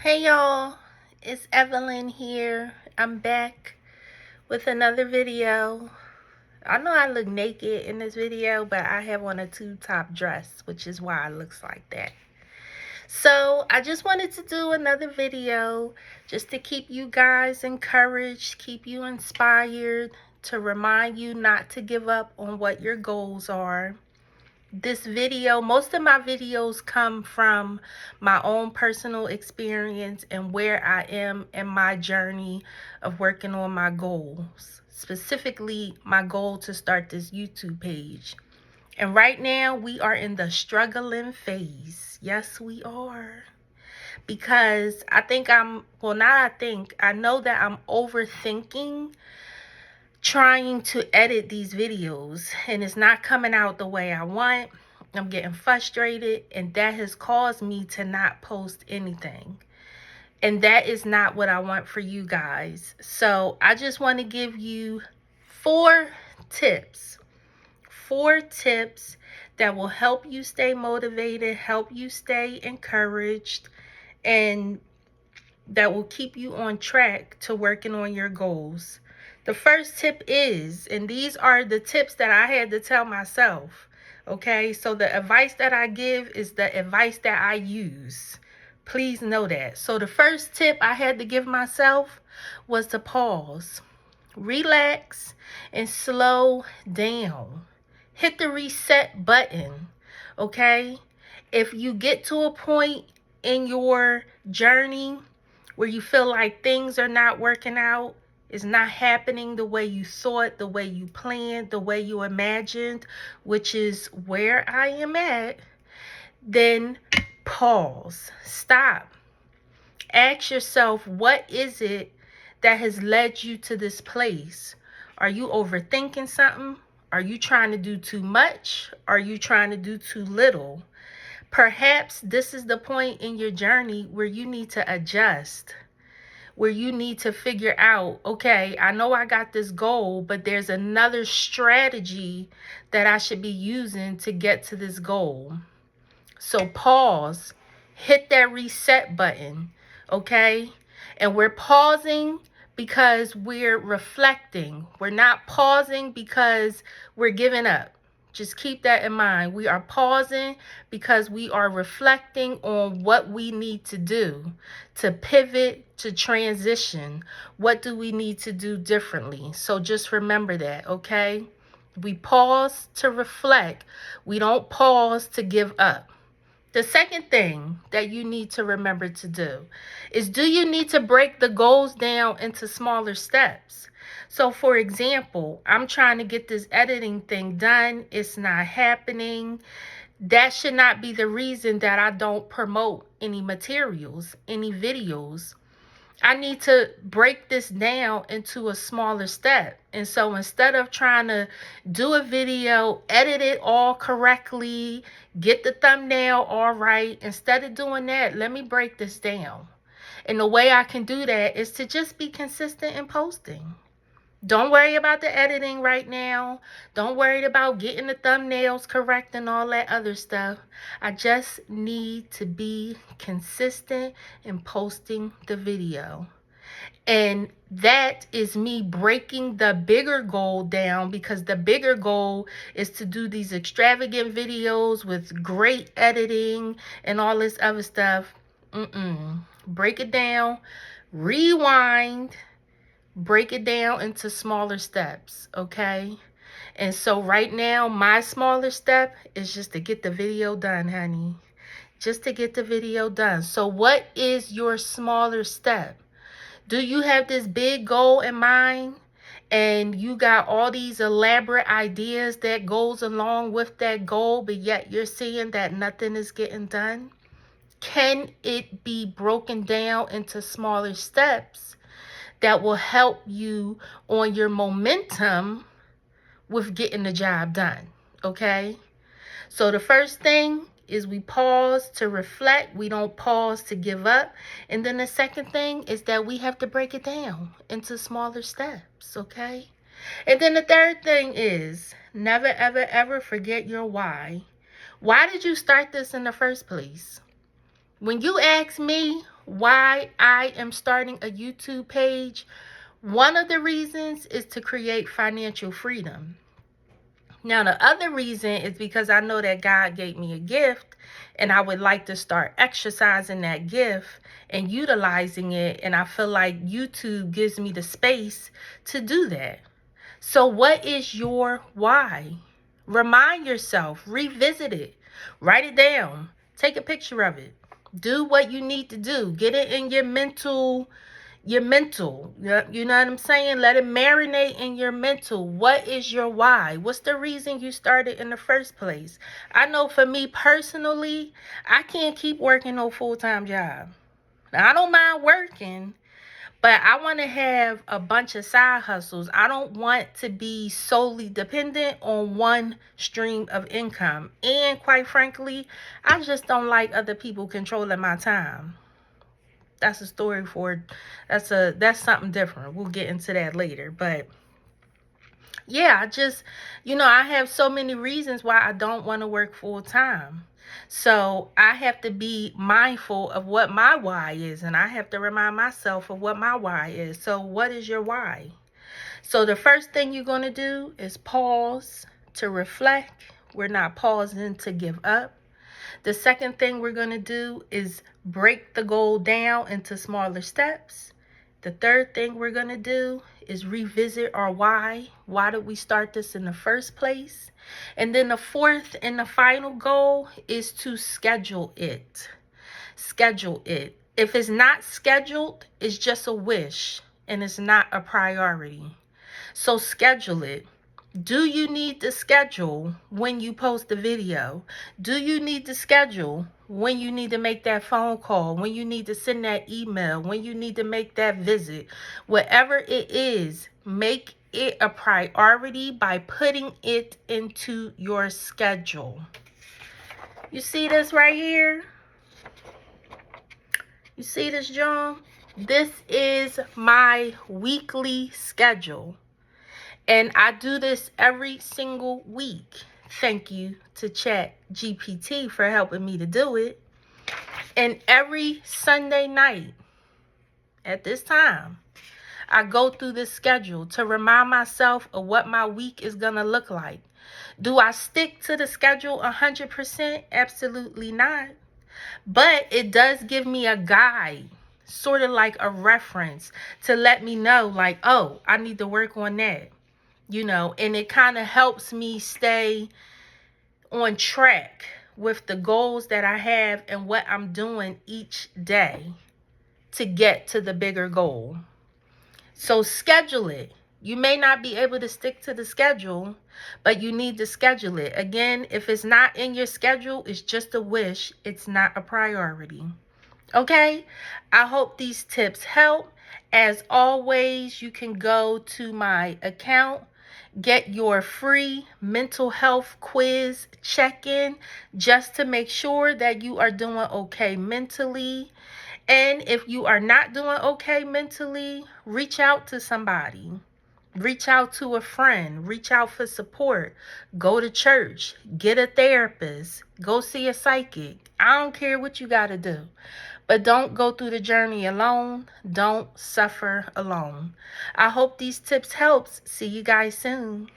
Hey y'all, it's Evelyn here. I'm back with another video. I know I look naked in this video, but I have on a two-top dress, which is why it looks like that. So I just wanted to do another video just to keep you guys encouraged, keep you inspired, to remind you not to give up on what your goals are. This video, most of my videos come from my own personal experience and where I am in my journey of working on my goals, specifically my goal to start this YouTube page. And right now we are in the struggling phase. Yes, we are. Because I know that I'm overthinking trying to edit these videos, and it's not coming out the way I want. I'm getting frustrated, and that has caused me to not post anything. And that is not what I want for you guys. So I just want to give you four tips. Four tips that will help you stay motivated, help you stay encouraged, and that will keep you on track to working on your goals. The first tip is, and these are the tips that I had to tell myself, okay? So the advice that I give is the advice that I use. Please know that. So the first tip I had to give myself was to pause, relax, and slow down. Hit the reset button, okay? If you get to a point in your journey where you feel like things are not working out, it's not happening the way you thought, the way you planned, the way you imagined, which is where I am at, then pause, stop. Ask yourself, what is it that has led you to this place? Are you overthinking something? Are you trying to do too much? Are you trying to do too little? Perhaps this is the point in your journey where you need to adjust, where you need to figure out, okay, I know I got this goal, but there's another strategy that I should be using to get to this goal. So pause, hit that reset button, okay? And we're pausing because we're reflecting. We're not pausing because we're giving up. Just keep that in mind. We are pausing because we are reflecting on what we need to do to pivot, to transition. What do we need to do differently? So just remember that, okay? We pause to reflect. We don't pause to give up. The second thing that you need to remember to do is, do you need to break the goals down into smaller steps? So for example, I'm trying to get this editing thing done. It's not happening. That should not be the reason that I don't promote any materials, any videos. I need to break this down into a smaller step. And so instead of trying to do a video, edit it all correctly, get the thumbnail all right, instead of doing that, let me break this down. And the way I can do that is to just be consistent in posting. Don't worry about the editing right now. Don't worry about getting the thumbnails correct and all that other stuff. I just need to be consistent in posting the video. And that is me breaking the bigger goal down, because the bigger goal is to do these extravagant videos with great editing and all this other stuff. Break it down, rewind, break it down into smaller steps, okay? And so right now, my smaller step is just to get the video done, honey. Just to get the video done. So what is your smaller step? Do you have this big goal in mind and you got all these elaborate ideas that goes along with that goal, but yet you're seeing that nothing is getting done? Can it be broken down into smaller steps that will help you on your momentum with getting the job done? Okay? So the first thing is we pause to reflect. We don't pause to give up. And then the second thing is that we have to break it down into smaller steps, okay? And then the third thing is, never, ever, ever forget your why. Why did you start this in the first place? When you ask me, why I am starting a YouTube page, one of the reasons is to create financial freedom. Now, the other reason is because I know that God gave me a gift and I would like to start exercising that gift and utilizing it. And I feel like YouTube gives me the space to do that. So, what is your why? Remind yourself, revisit it, write it down, take a picture of it, do what you need to do, get it in your mental. You know what I'm saying? Let it marinate in your mental. What is your why? What's the reason you started in the first place? I know for me personally, I can't keep working no full-time job. Now, I don't mind working, but I want to have a bunch of side hustles. I don't want to be solely dependent on one stream of income. And quite frankly, I just don't like other people controlling my time. That's a story for that's something different. We'll get into that later. But yeah, I have so many reasons why I don't want to work full time. So I have to be mindful of what my why is, and I have to remind myself of what my why is. So what is your why? So the first thing you're going to do is pause to reflect. We're not pausing to give up. The second thing we're going to do is break the goal down into smaller steps. The third thing we're going to do is revisit our why. Why did we start this in the first place? And then the fourth and the final goal is to schedule it. Schedule it. If it's not scheduled, it's just a wish and it's not a priority. So schedule it. Do you need to schedule when you post the video? Do you need to schedule when you need to make that phone call, when you need to send that email, when you need to make that visit? Whatever it is, make it a priority by putting it into your schedule. You see this right here? You see this, John? This is my weekly schedule. And I do this every single week. Thank you to Chat GPT for helping me to do it. And every Sunday night at this time, I go through this schedule to remind myself of what my week is going to look like. Do I stick to the schedule 100%? Absolutely not. But it does give me a guide, sort of like a reference to let me know, like, oh, I need to work on that. And it kind of helps me stay on track with the goals that I have and what I'm doing each day to get to the bigger goal. So schedule it. You may not be able to stick to the schedule, but you need to schedule it. Again, if it's not in your schedule, it's just a wish. It's not a priority. Okay? I hope these tips help. As always, you can go to my account, get your free mental health quiz check-in just to make sure that you are doing okay mentally. And if you are not doing okay mentally, reach out to somebody. Reach out to a friend. Reach out for support. Go to church. Get a therapist. Go see a psychic. I don't care what you got to do. But don't go through the journey alone. Don't suffer alone. I hope these tips helps. See you guys soon.